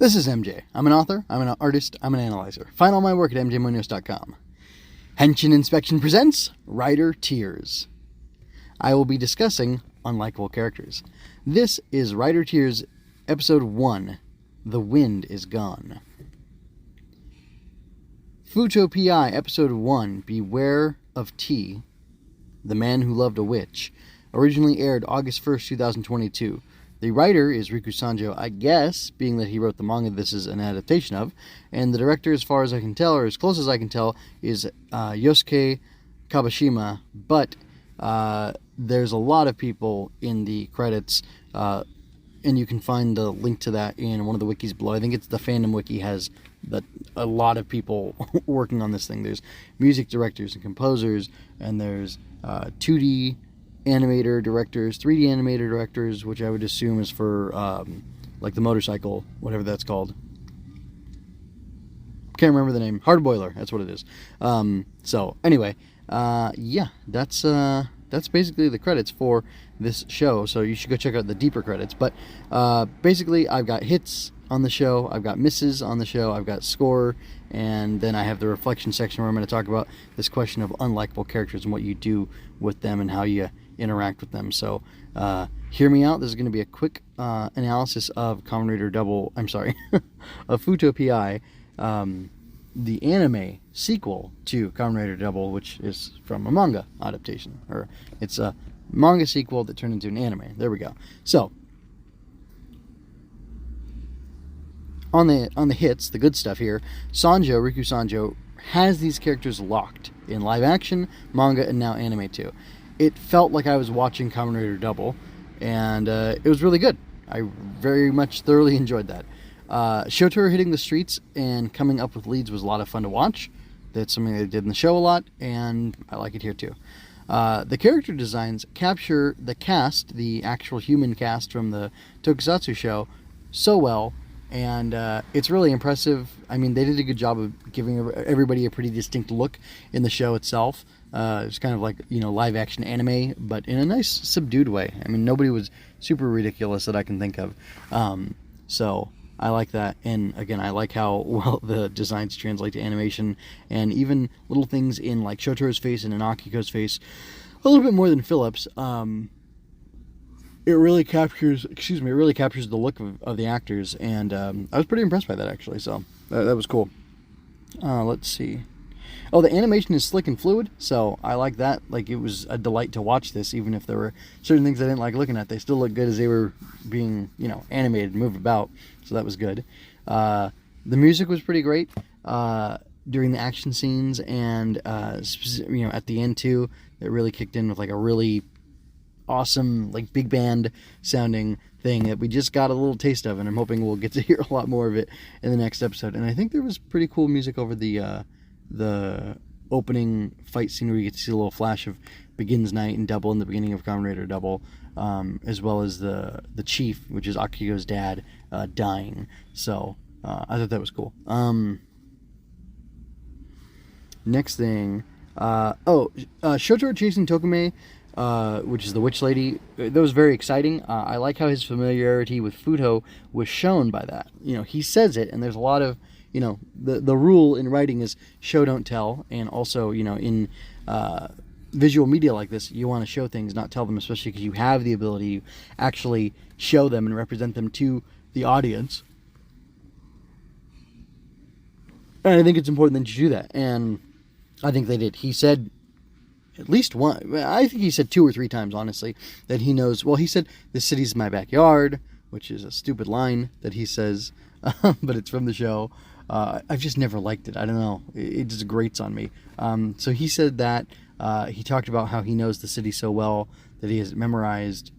This is MJ. I'm an author, I'm an artist, I'm an analyzer. Find all my work at mjmunoz.com. Henshin Inspection presents Rider Tears. I will be discussing unlikable characters. This is Rider Tears Episode 1, The Wind is Gone. Fuuto PI Episode 1, Beware of T, The Man Who Loved a Witch, originally aired August 1st, 2022. The writer is Riku Sanjo, I guess, being that he wrote the manga this is an adaptation of, and the director, as far as I can tell, or as close as I can tell, is Yousuke Kabashima, but there's a lot of people in the credits, and you can find the link to that in one of the wikis below. I think it's the fandom wiki has a lot of people working on this thing. There's music directors and composers, and there's 2D animator directors, 3D animator directors, which I would assume is for like the motorcycle, whatever that's called. Can't remember the name. Hard Boiler, that's what it is. So anyway, yeah, that's basically the credits for this show. So you should go check out the deeper credits. But basically, I've got hits on the show, I've got misses on the show, I've got score, and then I have the reflection section where I'm going to talk about this question of unlikable characters and what you do with them and how you interact with them. So hear me out. This is going to be a quick analysis of Kamen Rider Double, I'm sorry, of Fuuto PI, the anime sequel to Kamen Rider Double, which is from a manga adaptation, or it's a manga sequel that turned into an anime. There we go. So on the hits, the good stuff here, Riku Sanjo has these characters locked in live action, manga, and now anime too. It felt like I was watching Kamen Rider Double, and it was really good. I very much thoroughly enjoyed that. Shotaro hitting the streets and coming up with leads was a lot of fun to watch. That's something they did in the show a lot, and I like it here too. The character designs capture the cast, the actual human cast from the Tokusatsu show, so well, and it's really impressive. I mean, they did a good job of giving everybody a pretty distinct look in the show itself. It's kind of like, live action anime, but in a nice subdued way. I mean, nobody was super ridiculous that I can think of. So I like that. And again, I like how well the designs translate to animation, and even little things in like Shotaro's face and in Akiko's face, a little bit more than Philip's. It really captures the look of the actors, and I was pretty impressed by that, actually. So that was cool. Let's see. Oh, the animation is slick and fluid, so I like that. Like, it was a delight to watch this, even if there were certain things I didn't like looking at. They still look good as they were being, animated and moved about, so that was good. The music was pretty great during the action scenes, and at the end too. It really kicked in with like a really awesome, like, big band sounding thing that we just got a little taste of, and I'm hoping we'll get to hear a lot more of it in the next episode. And I think there was pretty cool music over the opening fight scene where you get to see a little flash of Begins Night and Double in the beginning of Kamen Rider Double, as well as the chief, which is Akiko's dad, dying. So I thought that was cool. Next thing, Shotaro chasing Tokume, which is the witch lady. That was very exciting. I like how his familiarity with Fuuto was shown by that. He says it, and there's a lot of, the rule in writing is show, don't tell. And also, in visual media like this, you want to show things, not tell them, especially because you have the ability to actually show them and represent them to the audience. And I think it's important that you do that. And I think they did. He said at least one, I think he said 2 or 3 times, honestly, that he knows. Well, he said, "This city's my backyard," which is a stupid line that he says, but it's from the show. I've just never liked it. I don't know. It just grates on me. So he said that. He talked about how he knows the city so well that he has memorized,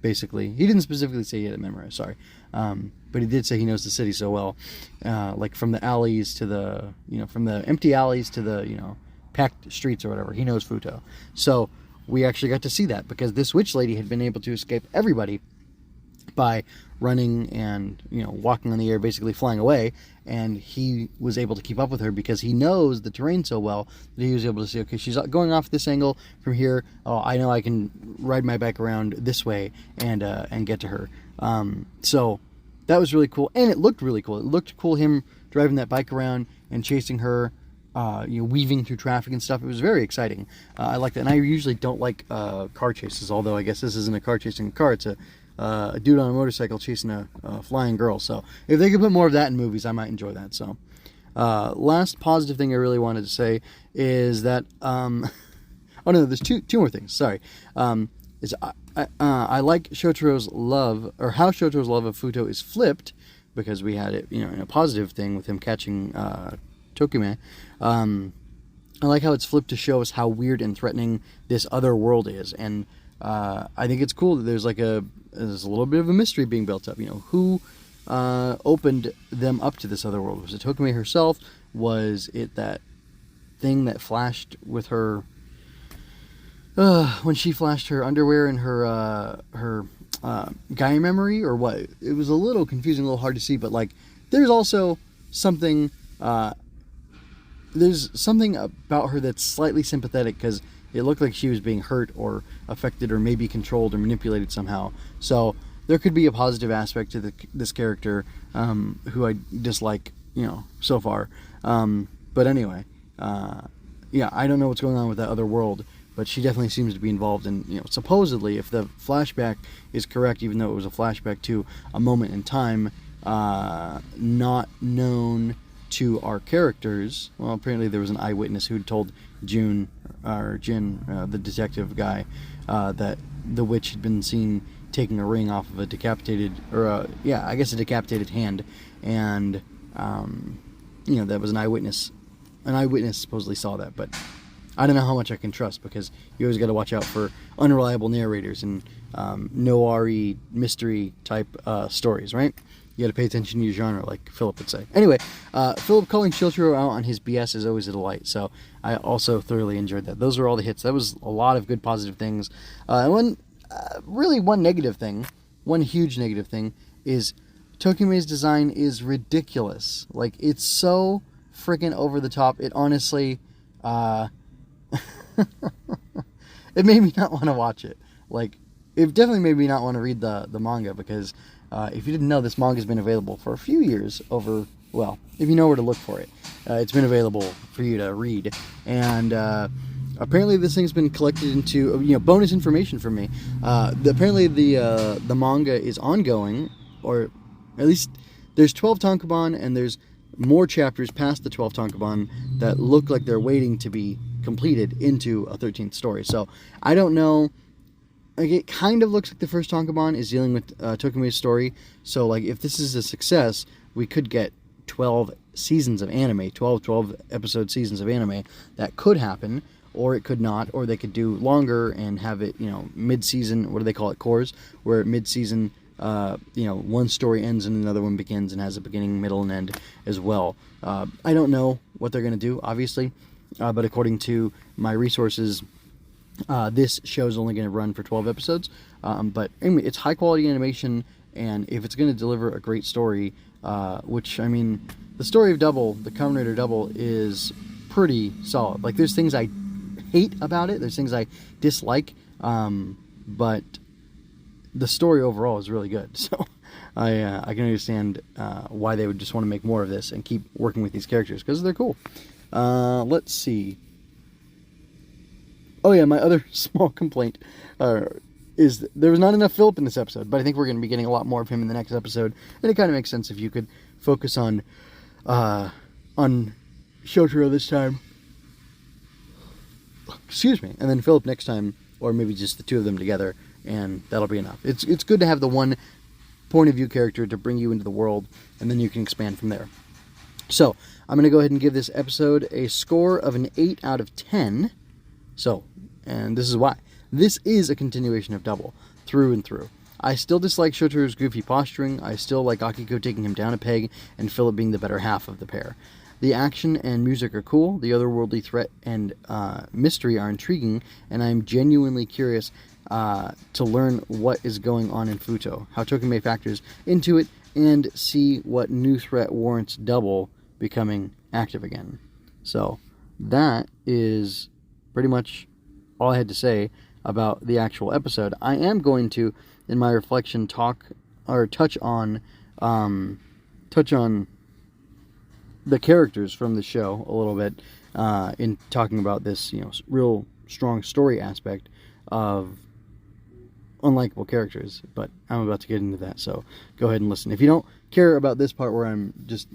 basically. He didn't specifically say he had it memorized, sorry. But he did say he knows the city so well. Like from the alleys to the, from the empty alleys to the, packed streets or whatever. He knows Fuuto. So we actually got to see that because this witch lady had been able to escape everybody by running and, walking on the air, basically flying away. And he was able to keep up with her because he knows the terrain so well that he was able to see, okay, she's going off this angle from here. Oh, I know I can ride my bike around this way and get to her. So that was really cool, and it looked really cool. It looked cool, him driving that bike around and chasing her, weaving through traffic and stuff. It was very exciting. I like that, and I usually don't like car chases, although I guess this isn't a car chasing a car. It's a dude on a motorcycle chasing a flying girl. So if they could put more of that in movies, I might enjoy that. So last positive thing I really wanted to say is that oh no, there's two more things. Sorry. I like Shotaro's love, or how Shotaro's love of Fuuto is flipped, because we had it, in a positive thing with him catching Tokume. I like how it's flipped to show us how weird and threatening this other world is, and I think it's cool that there's a little bit of a mystery being built up. Who opened them up to this other world? Was it Tokume herself? Was it that thing that flashed with her when she flashed her underwear and her Gaia memory, or what? It was a little confusing, a little hard to see, but there's also something. There's something about her that's slightly sympathetic, because it looked like she was being hurt or affected or maybe controlled or manipulated somehow. So there could be a positive aspect to this character, who I dislike, so far. But anyway, I don't know what's going on with that other world, but she definitely seems to be involved in, supposedly, if the flashback is correct, even though it was a flashback to a moment in time, not known to our characters. Well, apparently there was an eyewitness who told Jin, the detective guy, that the witch had been seen taking a ring off of a decapitated, a decapitated hand, and, that was an eyewitness. An eyewitness supposedly saw that, but I don't know how much I can trust, because you always got to watch out for unreliable narrators and noir-y mystery type stories, right? You got to pay attention to your genre, like Philip would say. Anyway, Philip calling Shotaro out on his BS is always a delight, so I also thoroughly enjoyed that. Those were all the hits. That was a lot of good positive things. And one negative thing, one huge negative thing, is Tokume's design is ridiculous. It's so freaking over the top. It honestly... it made me not want to watch it. It definitely made me not want to read the manga, because if you didn't know, this manga has been available for a few years if you know where to look for it. It's been available for you to read, and apparently this thing's been collected into bonus information for me. Apparently the manga is ongoing, or at least there's 12 tankobon, and there's more chapters past the 12 tankobon that look like they're waiting to be completed into a 13th story. So I don't know. It kind of looks like the first tankobon is dealing with Tokume's story. So if this is a success, we could get 12 seasons of anime, 12 episode seasons of anime. That could happen, or it could not, or they could do longer and have it, mid-season. What do they call it? Cours, where mid-season. One story ends and another one begins and has a beginning, middle, and end as well. I don't know what they're going to do, obviously, but according to my resources, this show's only going to run for 12 episodes. But anyway, it's high-quality animation, and if it's going to deliver a great story, the story of Double, the Kamen Rider Double, is pretty solid. There's things I hate about it, there's things I dislike, but the story overall is really good. So I can understand why they would just want to make more of this and keep working with these characters, because they're cool. Let's see. Oh yeah, my other small complaint is that there was not enough Philip in this episode, but I think we're going to be getting a lot more of him in the next episode, and it kind of makes sense if you could focus on Shotaro this time. Excuse me, and then Philip next time, or maybe just the two of them together, and that'll be enough. It's good to have the one point of view character to bring you into the world, and then you can expand from there. So I'm going to go ahead and give this episode a score of an 8 out of 10. So, and this is why. This is a continuation of Double, through and through. I still dislike Shotaro's goofy posturing. I still like Akiko taking him down a peg, and Philip being the better half of the pair. The action and music are cool, the otherworldly threat and mystery are intriguing, and I'm genuinely curious to learn what is going on in Fuuto, how Tokume factors into it, and see what new threat warrants Double becoming active again. So, that is pretty much all I had to say about the actual episode. I am going to, in my reflection, touch on touch on the characters from the show a little bit in talking about this, real strong story aspect of unlikable characters. But I'm about to get into that, so go ahead and listen. If you don't care about this part where I'm just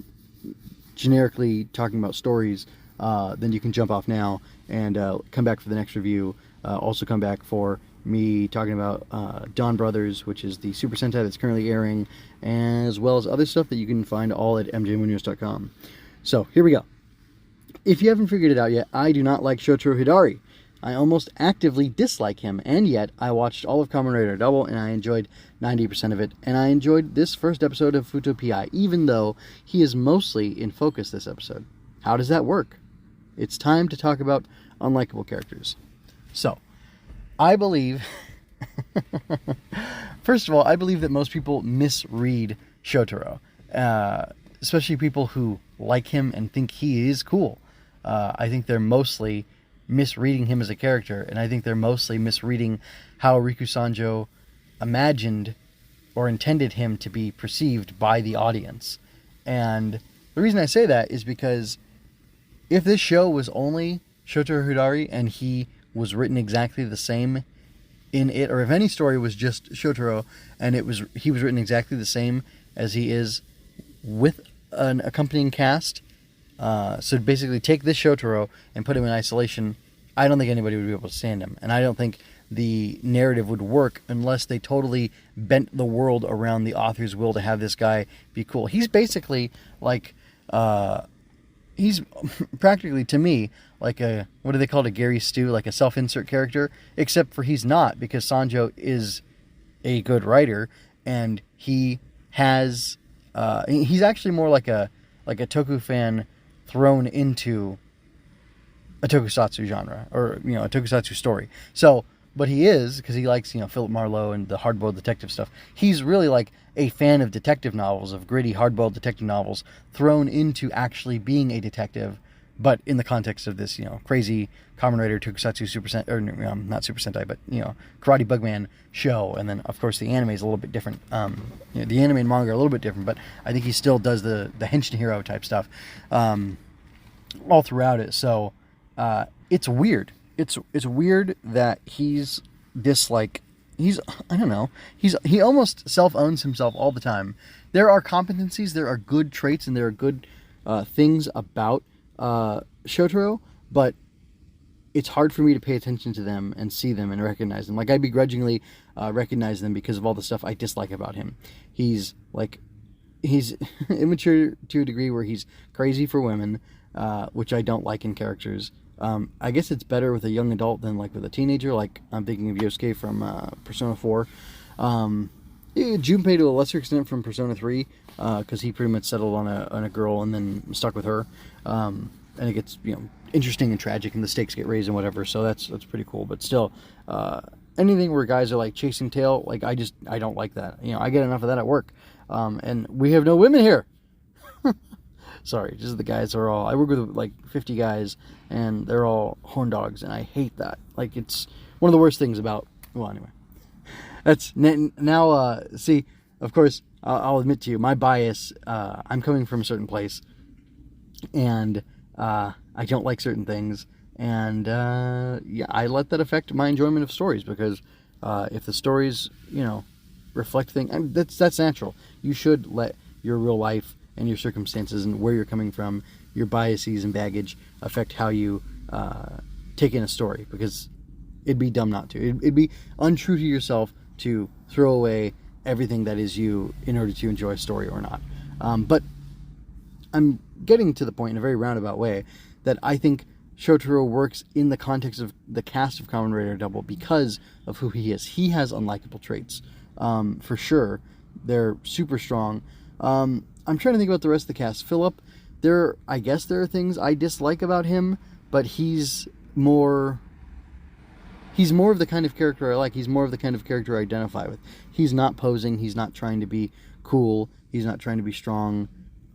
generically talking about stories, then you can jump off now and come back for the next review. Also come back for me talking about Dawn Brothers, which is the Super Sentai that's currently airing, as well as other stuff that you can find all at mjmunoz.com. So, here we go. If you haven't figured it out yet, I do not like Shotaro Hidari. I almost actively dislike him, and yet I watched all of Kamen Rider Double, and I enjoyed 90% of it, and I enjoyed this first episode of Fuuto PI, even though he is mostly in focus this episode. How does that work? It's time to talk about unlikable characters. So, I believe... First of all, I believe that most people misread Shotaro. Especially people who like him and think he is cool. I think they're mostly misreading him as a character, and I think they're mostly misreading how Riku Sanjo imagined or intended him to be perceived by the audience. And the reason I say that is because if this show was only Shotaro Hidari and he was written exactly the same in it, or if any story was just Shotaro and he was written exactly the same as he is with an accompanying cast, so basically take this Shotaro and put him in isolation, I don't think anybody would be able to stand him. And I don't think the narrative would work unless they totally bent the world around the author's will to have this guy be cool. He's basically like, he's practically, to me, like a, what do they call it, a Gary Stu, like a self-insert character, except for he's not, because Sanjo is a good writer, and he has, he's actually more like a Toku fan thrown into a Tokusatsu genre, or, a Tokusatsu story. So, but he is, because he likes, Philip Marlowe and the hard-boiled detective stuff. He's really like a fan of detective novels, of gritty, hard-boiled detective novels, thrown into actually being a detective, but in the context of this, crazy Kamen Rider Tokusatsu Super Sentai, or not Super Sentai, but, Karate Bugman show. And then, of course, the anime is a little bit different. The anime and manga are a little bit different, but I think he still does the Henshin hero type stuff all throughout it. So, it's weird. It's weird that he's this, like, I don't know, he almost self-owns himself all the time. There are competencies, there are good traits, and there are good things about Shotaro, but it's hard for me to pay attention to them and see them and recognize them. Like, I begrudgingly recognize them because of all the stuff I dislike about him. He's immature to a degree where he's crazy for women, which I don't like in characters. I guess it's better with a young adult than like with a teenager. Like, I'm thinking of Yousuke from Persona 4. Junpei to a lesser extent from Persona 3, because he pretty much settled on a girl and then stuck with her. And it gets interesting and tragic, and the stakes get raised and whatever. So that's pretty cool. But still, anything where guys are like chasing tail, like I don't like that. I get enough of that at work, and we have no women here. Sorry, just the guys are all... I work with like 50 guys, and they're all horn dogs, and I hate that. Like, it's one of the worst things about... Well, anyway. That's... Now, see, of course, I'll admit to you, my bias, I'm coming from a certain place, and I don't like certain things, and yeah, I let that affect my enjoyment of stories, because if the stories, reflect things... That's natural. You should let your real life and your circumstances and where you're coming from, your biases and baggage affect how you take in a story, because it'd be dumb not to. It'd be untrue to yourself to throw away everything that is you in order to enjoy a story or not. But I'm getting to the point in a very roundabout way that I think Shotaro works in the context of the cast of Kamen Rider Double because of who he is. He has unlikable traits, for sure. They're super strong. I'm trying to think about the rest of the cast. Philip, I guess there are things I dislike about him, but he's more of the kind of character I like. He's more of the kind of character I identify with. He's not posing. He's not trying to be cool. He's not trying to be strong,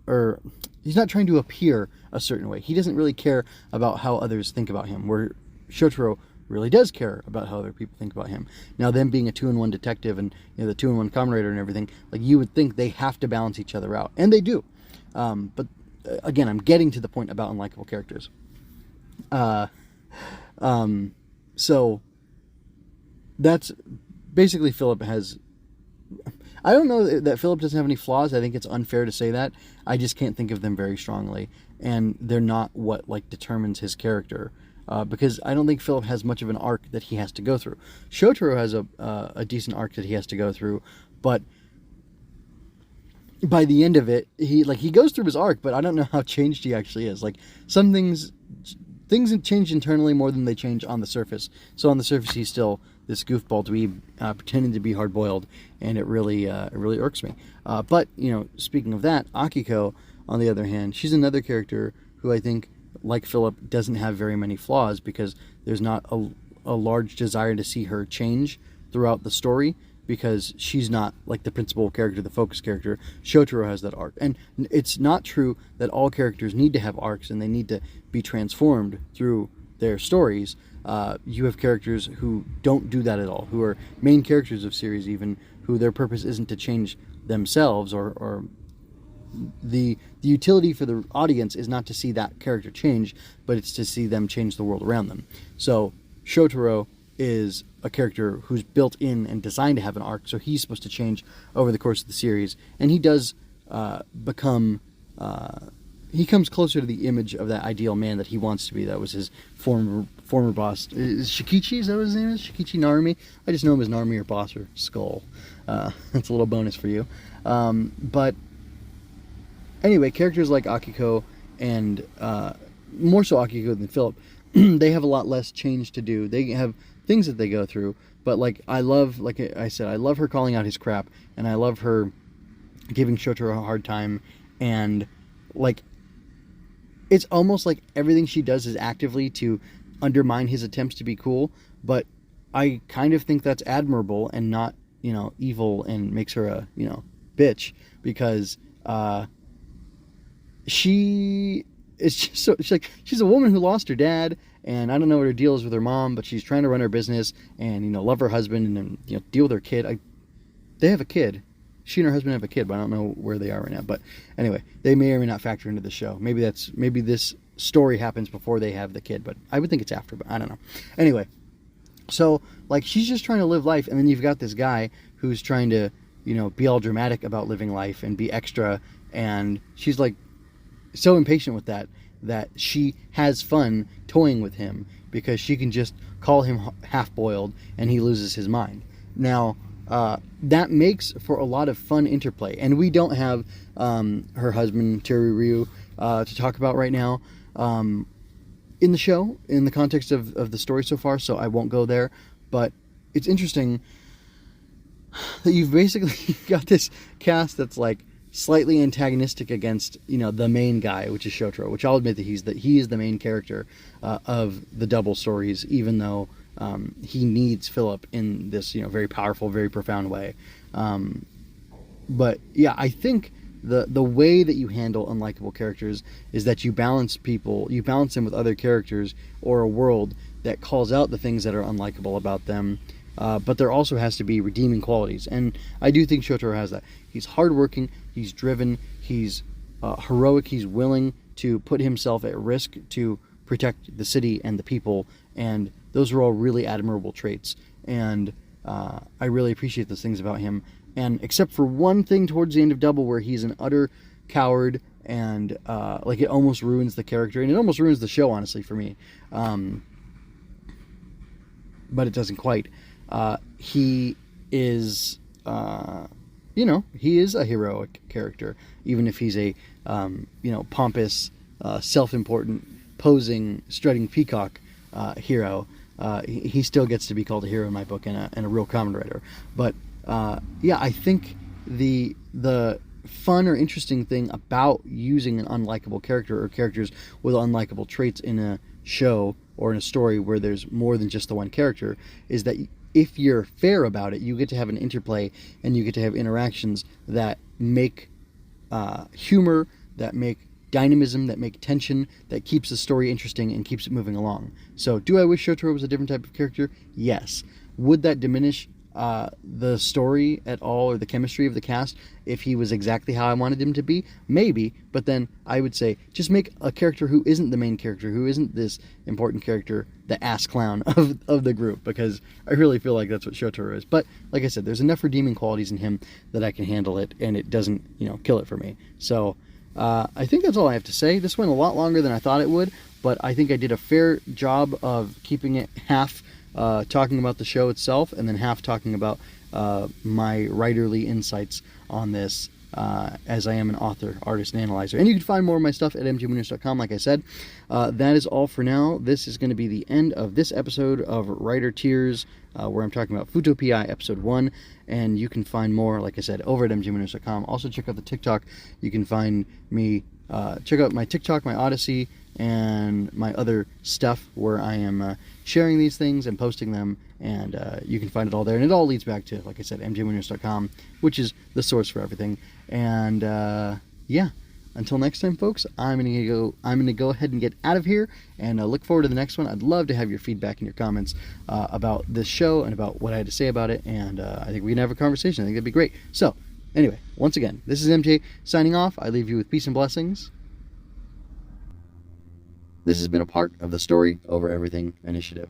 or he's not trying to appear a certain way. He doesn't really care about how others think about him, where Shotaro really does care about how other people think about him. Now, them being a 2-in-1 detective and the 2-in-1 Kamen Rider and everything, like, you would think they have to balance each other out, and they do. But again, I'm getting to the point about unlikable characters. So that's basically Philip has. I don't know that Philip doesn't have any flaws. I think it's unfair to say that. I just can't think of them very strongly, and they're not what like determines his character. Because I don't think Philip has much of an arc that he has to go through. Shotaro has a decent arc that he has to go through, but by the end of it, he goes through his arc, but I don't know how changed he actually is. Like, some things change internally more than they change on the surface. So on the surface, he's still this goofball dweeb pretending to be hard-boiled, and it really irks me. But, speaking of that, Akiko, on the other hand, she's another character who I think, like Philip, doesn't have very many flaws because there's not a large desire to see her change throughout the story, because she's not like the principal character, the focus character. Shotaro has that arc. And it's not true that all characters need to have arcs and they need to be transformed through their stories. You have characters who don't do that at all, who are main characters of series even, who their purpose isn't to change themselves, or the utility for the audience is not to see that character change, but it's to see them change the world around them. So Shotaro is a character who's built in and designed to have an arc, so he's supposed to change over the course of the series, and he does become he comes closer to the image of that ideal man that he wants to be. That was his former boss. Is Shikichi, is that what his name is? Shikichi Narumi? I just know him as Narumi or Boss or Skull. That's a little bonus for you. But anyway, characters like Akiko, and more so Akiko than Philip, they have a lot less change to do. They have things that they go through, but like I said, I love her calling out his crap, and I love her giving Shotaro a hard time, and like it's almost like everything she does is actively to undermine his attempts to be cool, but I kind of think that's admirable and not, evil, and makes her a, bitch, because she is just she's a woman who lost her dad, and I don't know what her deal is with her mom, but she's trying to run her business and, love her husband and, deal with her kid. They have a kid. She and her husband have a kid, but I don't know where they are right now. But anyway, they may or may not factor into the show. Maybe this story happens before they have the kid, but I would think it's after, but I don't know. Anyway, so like she's just trying to live life, and then you've got this guy who's trying to, be all dramatic about living life and be extra, and she's like so impatient with that she has fun toying with him because she can just call him half-boiled and he loses his mind. Now, that makes for a lot of fun interplay, and we don't have her husband Teru Ryu to talk about right now in the show, in the context of the story so far, so I won't go there. But it's interesting that you've basically got this cast that's like slightly antagonistic against, the main guy, which is Shotaro, which I'll admit that he is the main character of the Double stories, even though he needs Philip in this, very powerful, very profound way. But yeah, I think the way that you handle unlikable characters is that you balance them with other characters or a world that calls out the things that are unlikable about them. But there also has to be redeeming qualities, and I do think Shotaro has that. He's hardworking, he's driven, he's heroic, he's willing to put himself at risk to protect the city and the people, and those are all really admirable traits, and I really appreciate those things about him. And except for one thing towards the end of Double where he's an utter coward, and it almost ruins the character, and it almost ruins the show, honestly, for me. But it doesn't quite. He is, he is a heroic character, even if he's a, pompous, self-important, posing, strutting peacock hero. He still gets to be called a hero in my book, and a real Kamen Rider. But I think the fun or interesting thing about using an unlikable character or characters with unlikable traits in a show or in a story where there's more than just the one character is that if you're fair about it, you get to have an interplay and you get to have interactions that make humor, that make dynamism, that make tension, that keeps the story interesting and keeps it moving along. So do I wish Shotaro was a different type of character? Yes. Would that diminish the story at all, or the chemistry of the cast, if he was exactly how I wanted him to be? Maybe, but then I would say just make a character who isn't the main character, who isn't this important character, the ass clown of the group, because I really feel like that's what Shotaro is. But like I said, there's enough redeeming qualities in him that I can handle it, and it doesn't, kill it for me. So I think that's all I have to say. This went a lot longer than I thought it would, but I think I did a fair job of keeping it half talking about the show itself, and then half talking about my writerly insights on this, as I am an author, artist, and analyzer. And you can find more of my stuff at mgwinners.com, like I said. That is all for now. This is going to be the end of this episode of Writer Tears, where I'm talking about Fuuto PI Episode 1, and you can find more, like I said, over at mgwinners.com. Also, check out the TikTok. You can find me, check out my TikTok, my Odyssey, and my other stuff, where I am sharing these things and posting them, and you can find it all there. And it all leads back to, like I said, mgwinners.com, which is the source for everything. And yeah, until next time, folks, I'm gonna go ahead and get out of here, and look forward to the next one. I'd love to have your feedback and your comments about this show and about what I had to say about it, and I think we can have a conversation. I think that'd be great. So anyway, once again, this is MJ signing off. I leave you with peace and blessings. This has been a part of the Story Over Everything initiative.